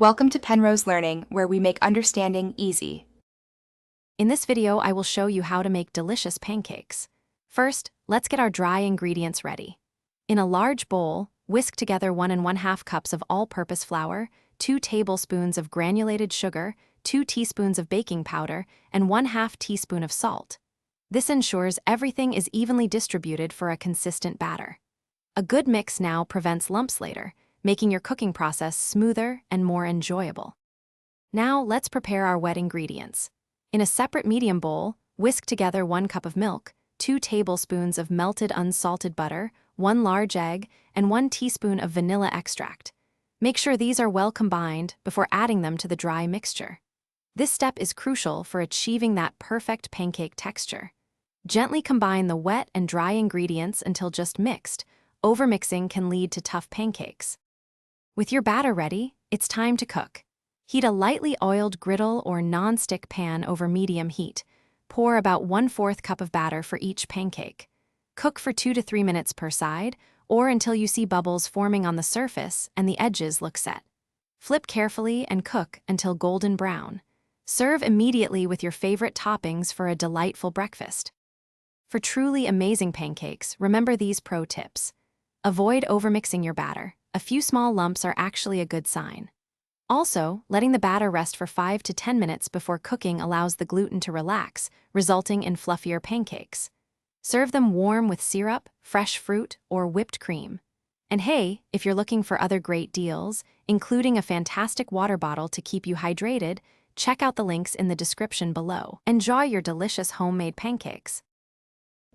Welcome to Penrose Learning, where we make understanding easy. In this video, I will show you how to make delicious pancakes. First, let's get our dry ingredients ready. In a large bowl, whisk together 1 1/2 cups of all-purpose flour, 2 tablespoons of granulated sugar, 2 teaspoons of baking powder, and 1/2 teaspoon of salt. This ensures everything is evenly distributed for a consistent batter. A good mix now prevents lumps later, making your cooking process smoother and more enjoyable. Now let's prepare our wet ingredients. In a separate medium bowl, whisk together 1 cup of milk, 2 tablespoons of melted unsalted butter, 1 large egg, and 1 teaspoon of vanilla extract. Make sure these are well combined before adding them to the dry mixture. This step is crucial for achieving that perfect pancake texture. Gently combine the wet and dry ingredients until just mixed. Overmixing can lead to tough pancakes. With your batter ready, it's time to cook. Heat a lightly oiled griddle or non-stick pan over medium heat. Pour about 1/4 cup of batter for each pancake. Cook for 2 to 3 minutes per side, or until you see bubbles forming on the surface and the edges look set. Flip carefully and cook until golden brown. Serve immediately with your favorite toppings for a delightful breakfast. For truly amazing pancakes, remember these pro tips. Avoid overmixing your batter. A few small lumps are actually a good sign. Also, letting the batter rest for 5 to 10 minutes before cooking allows the gluten to relax, resulting in fluffier pancakes. Serve them warm with syrup, fresh fruit, or whipped cream. And hey, if you're looking for other great deals, including a fantastic water bottle to keep you hydrated, check out the links in the description below. Enjoy your delicious homemade pancakes.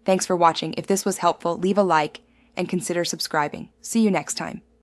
Thanks for watching. If this was helpful, leave a like and consider subscribing. See you next time.